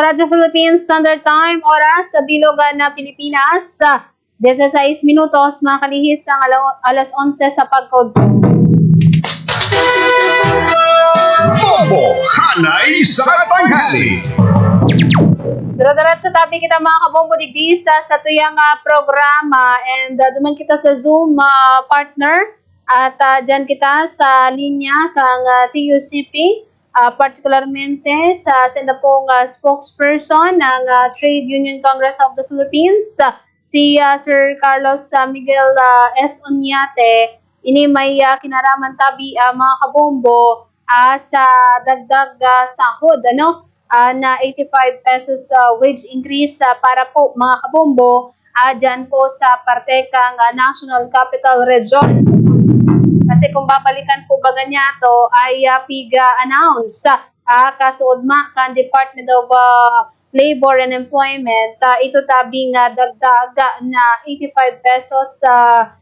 Radyo Philippines Standard Time, oras sa Bilogan na Pilipinas, 16 minutos, makalihis ang alas 11 sa pagkod. Bobo Hanay sa tanghali. Diretso tabi kita mga kabombo digdi sa tuyang programa and duman kita sa Zoom partner at dyan kita sa linya kang TUCP, particularmente sa pong spokesperson ng Trade Union Congress of the Philippines, si Sir Carlos Miguel S. Oñate. Ini may kinaraman tabi mga kabombo sa dagdag sahod na 85 pesos wage increase para po mga kabombo dyan po sa parte kang National Capital Region. Kasi kung babalikan po ba ganyan to ay piga-announce kasuod kan Department of Labor and Employment, ito tabing dagdag na 85 pesos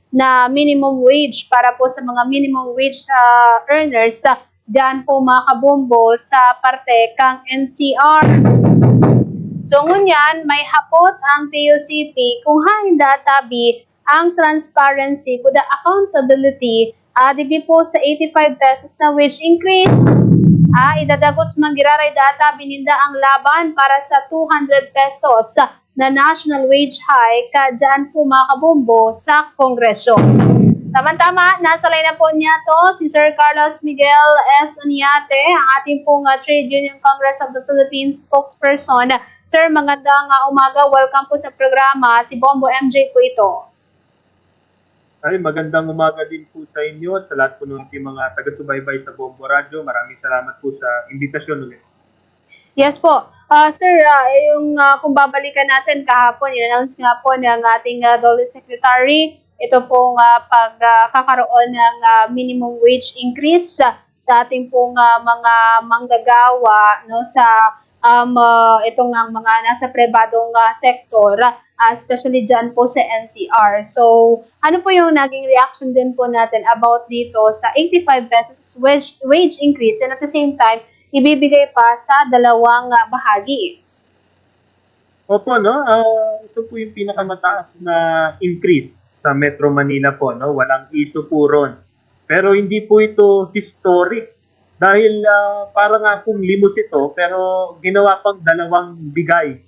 na minimum wage para po sa mga minimum wage earners dyan po mga kabombo sa parte kang NCR. So ngunyan, may hapot ang TUCP kung hainda tabi ang transparency kuda accountability digdi po sa 85 pesos na wage increase. Idadagos manggiraray data bininda ang laban para sa 200 pesos na national wage hike dyan po mga kabombo sa Kongreso. Tama-tama, nasa line na po niya to si Sir Carlos Miguel S. Oñate, ang ating pong Trade Union Congress of the Philippines spokesperson. Sir, magandang umaga. Welcome po sa programa. Si Bombo MJ po ito. Ay, magandang umaga din po sa inyo at sa lahat po ng mga taga-subaybay sa Bombo Radio. Maraming salamat po sa imbitasyon ulit. Yes po. Sir, kung babalikan natin kahapon, in-announce nga po ng ating DOLE Secretary ito pong pagkakaroon ng minimum wage increase sa ating pong mga manggagawa sa itong mga nasa pribadong sektor, especially dyan po sa NCR. So, ano po yung naging reaction din po natin about dito sa 85 pesos wage increase and at the same time, ibibigay pa sa dalawang bahagi? Opo, no? Ito po yung pinakamataas na increase sa Metro Manila po, no? Walang issue po ron. Pero hindi po ito historic dahil para nga pong limos ito pero ginawa pang dalawang bigay.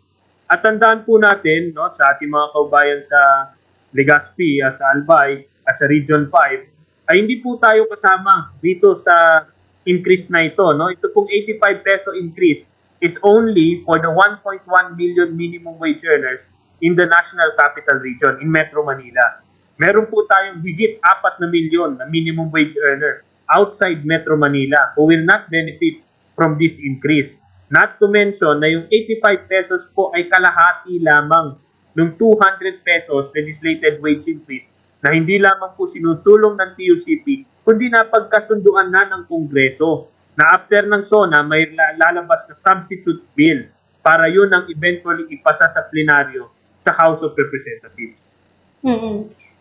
At tandaan po natin, no, sa ating mga kaubayan sa Legazpi, sa Albay, at sa Region 5, ay hindi po tayo kasama dito sa increase na ito, no? Ito pong 85 peso increase is only for the 1.1 million minimum wage earners in the National Capital Region, in Metro Manila. Meron po tayong higit 4 na milyon na minimum wage earner outside Metro Manila who will not benefit from this increase. Not to mention na yung 85 pesos po ay kalahati lamang ng 200 pesos legislated wage increase na hindi lamang po sinusulong ng TUCP, kundi napagkasunduan na ng Kongreso na after ng SONA may lalabas na substitute bill para yun ang eventually ipasa sa plenaryo sa House of Representatives.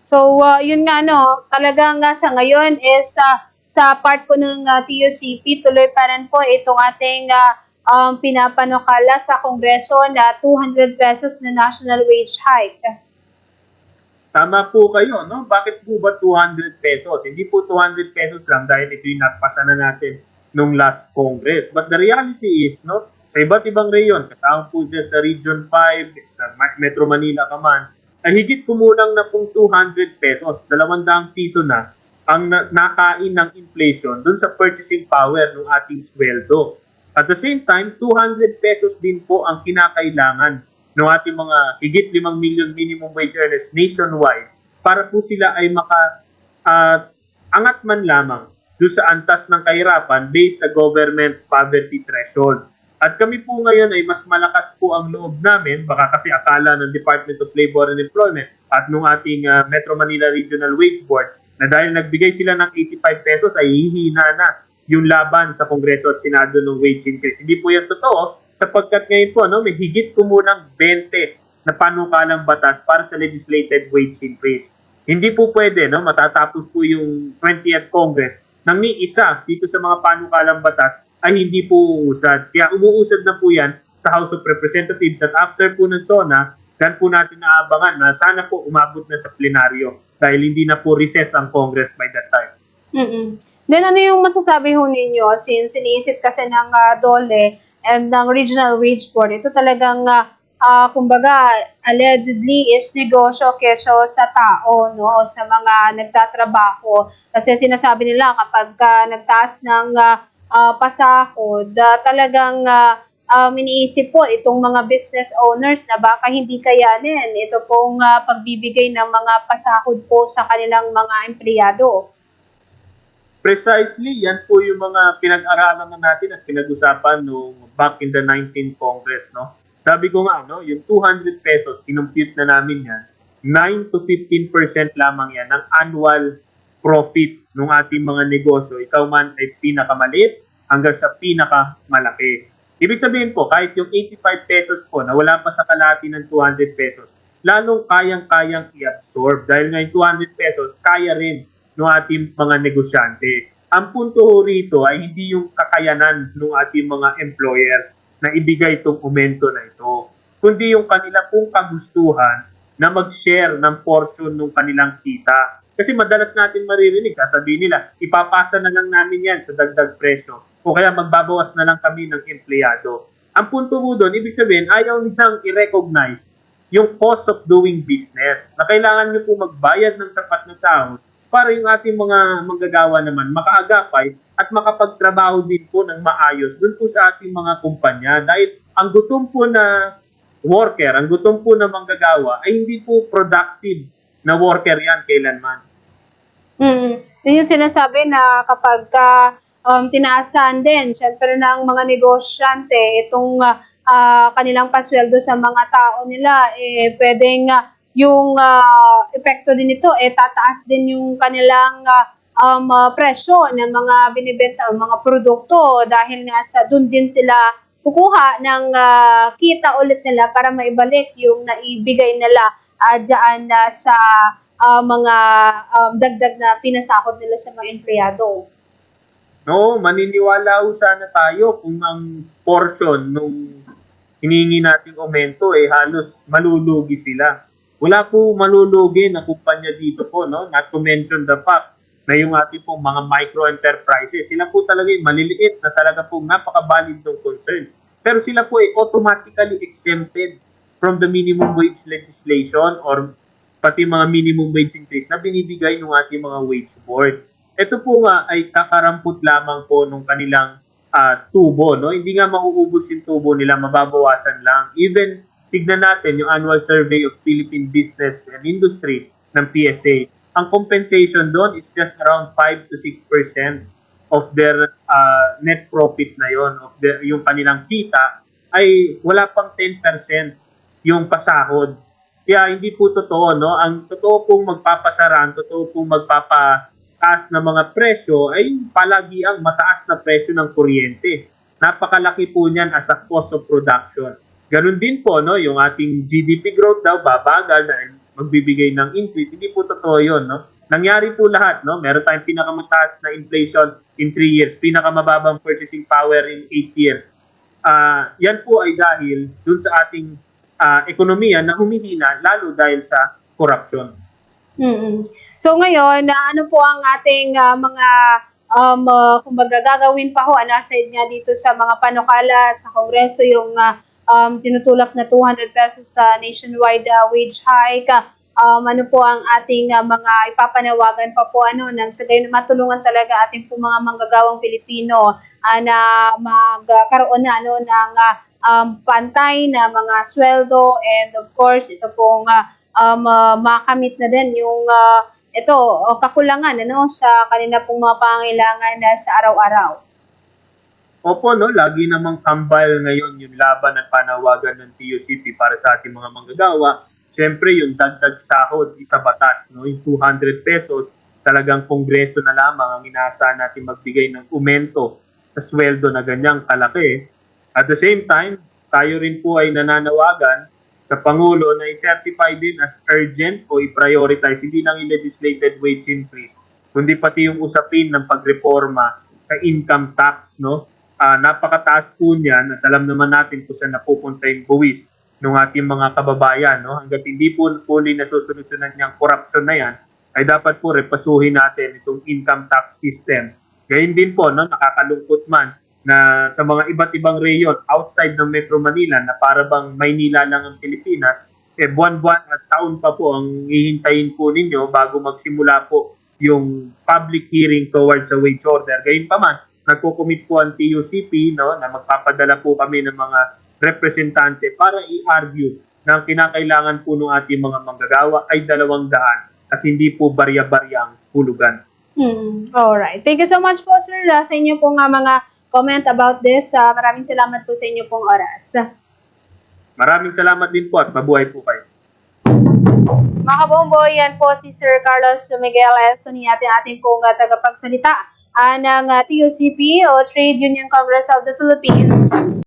So, yun nga talagang sa ngayon is sa part po ng TUCP, tuloy pa rin po itong ating pinapanukala sa Kongreso na 200 pesos na national wage hike. Tama po kayo, no? Bakit po ba 200 pesos? Hindi po 200 pesos lang dahil ito yung napasa na natin nung last Congress. But the reality is, no, sa iba't ibang reyon, kasama po dyan sa Region 5, sa Metro Manila ka man, ay higit kumulang na pong 200 pesos, 200 piso na ang nakain ng inflation dun sa purchasing power ng ating sweldo. At the same time, 200 pesos din po ang kinakailangan ng ating mga higit 5 million minimum wage earners nationwide para po sila ay angat man lamang doon sa antas ng kahirapan based sa government poverty threshold. At kami po ngayon ay mas malakas po ang loob namin, baka kasi akala ng Department of Labor and Employment at nung ating Metro Manila Regional Wage Board na dahil nagbigay sila ng 85 pesos ay hihina na yung laban sa Kongreso at Senado ng wage increase. Hindi po yan totoo sapagkat ngayon po may higit kumunang 20 na panukalang batas para sa legislated wage increase. Hindi po pwede matatapos po yung 20th Congress nangiisa dito sa mga panukalang batas ay hindi po uusad. Kaya umuusad na po yan sa House of Representatives at after po ng SONA, dan po natin naabangan na sana po umabot na sa plenaryo dahil hindi na po recess ang Congress by that time. Mm-mm. Then ano yung masasabi ho ninyo since iniisip kasi ng DOLE and ng Regional Wage Board, ito talagang kumbaga allegedly is negosyo kesyo sa tao, no, o sa mga nagtatrabaho. Kasi sinasabi nila kapag nagtaas ng pasahod, talagang iniisip po itong mga business owners na baka hindi kayanin ito pong pagbibigay ng mga pasahod po sa kanilang mga empleyado. Precisely, yan po yung mga pinag-aralan na natin at pinag-usapan nung back in the 19th Congress, no? Sabi ko nga, no, yung 200 pesos, kinumpute na namin yan, 9 to 15% lamang yan ng annual profit ng ating mga negosyo. Ikaw man ay pinakamaliit hanggang sa pinakamalaki. Ibig sabihin po, kahit yung 85 pesos po na wala pa sa kalahati ng 200 pesos, lalong kayang-kayang i-absorb. Dahil nga yung 200 pesos, kaya rin ng ating mga negosyante. Ang punto ho rito ay hindi yung kakayanan ng ating mga employers na ibigay itong aumento na ito, kundi yung kanila pong kagustuhan na mag-share ng portion ng kanilang kita. Kasi madalas natin maririnig, sasabihin nila, ipapasa na lang namin yan sa dagdag presyo o kaya magbabawas na lang kami ng empleyado. Ang punto mo doon, ibig sabihin, ayaw nilang i-recognize yung cost of doing business na kailangan nyo po magbayad ng sapat na sahod para yung ating mga manggagawa naman makaagapay at makapagtrabaho din po ng maayos dun po sa ating mga kumpanya. Dahil ang gutom po na worker, ang gutom po na manggagawa ay hindi po productive na worker yan kailanman. Yun yung sinasabi na kapag tinaasan din, syempre ng mga negosyante, itong kanilang pasweldo sa mga tao nila, pwedeng yung epekto din ito, tataas din yung kanilang presyo ng mga binibenta, mga produkto dahil nga sa dun din sila kukuha ng kita ulit nila para maibalik yung naibigay nila dyan sa mga dagdag na pinasahod nila sa mga empleyado. No, maniniwala ho sana tayo kung ang portion nung hinihingi nating aumento halos malulugi sila. Wala po malulugi na kumpanya dito po, no? Not to mention the fact na yung ating pong mga micro-enterprises, sila po talaga yung maliliit na talaga po napaka-valid ng concerns. Pero sila po automatically exempted from the minimum wage legislation or pati mga minimum wage increase na binibigay ng ating mga wage board. Ito po nga ay kakarampot lamang po nung kanilang tubo, no? Hindi nga mauubos yung tubo nila, mababawasan lang. Even tignan natin yung annual survey of Philippine Business and Industry ng PSA. Ang compensation doon is just around 5 to 6% of their net profit na yon, of yung kanilang kita ay wala pang 10% yung pasahod. Kaya hindi po totoo, no? Ang totoo pong magpapasaran, totoo pong magpapataas na mga presyo ay palagi ang mataas na presyo ng kuryente. Napakalaki po niyan as a cost of production. Ganun din po, no, yung ating GDP growth daw babagal dahil magbibigay ng increase. Hindi po totoo yun, no? Nangyari po lahat, no? Meron tayong pinakamataas na inflation in 3 years, pinakamababang purchasing power in 8 years. Yan po ay dahil dun sa ating ekonomiya na humihina lalo dahil sa corruption. So ngayon, ano po ang ating mga kumbaga gagawin pa ho, aside nga dito sa mga panukala sa Kongreso, yung tinutulak na 200 pesos sa nationwide wage hike. Ano po ang ating mga ipapanawagan pa po nang sa gayon matulungan talaga ating po mga manggagawang Pilipino na magkaroon na ng pantay na mga sweldo, and of course ito pong makamit na din yung kakulangan sa kanila pong mga pangangailangan sa araw-araw. Opo, no, lagi namang kambal ngayon yung laban at panawagan ng TUCP para sa ating mga manggagawa. Siyempre, yung dagdag sahod, isa batas, no, yung 200 pesos, talagang kongreso na lamang ang inaasahan natin magbigay ng aumento sa sweldo na ganyang kalaki. At the same time, tayo rin po ay nananawagan sa Pangulo na i-certify din as urgent o i-prioritize, hindi lang i-legislated wage increase, kundi pati yung usapin ng pagreforma sa income tax, no? Napakataas po niyan at alam naman natin kung saan napupunta yung buwis ng ating mga kababayan, no? Hangga't hindi po fully nasusolusyonan niyang korupsyon na yan, ay dapat po repasuhin natin itong income tax system. Gayun din po, no, nakakalungkot man na sa mga iba't ibang reyon outside ng Metro Manila na para bang Maynila lang ang Pilipinas, buwan-buwan at taon pa po ang hihintayin po ninyo bago magsimula po yung public hearing towards the wage order. Gayun pa man, nagko-commit po ang TUCP, no, na magpapadala po kami ng mga representante para i-argue na ang kinakailangan po ng ating mga manggagawa ay 200 at hindi po barya-baryang hulugan. Alright. Thank you so much po, sir, sa inyo pong mga comment about this. Maraming salamat po sa inyo pong oras. Maraming salamat din po at mabuhay po kayo. Mga kabombo, yan po si Sir Carlos Miguel Elsoniate, ating pong tagapagsalita ng TUCP o Trade Union Congress of the Philippines.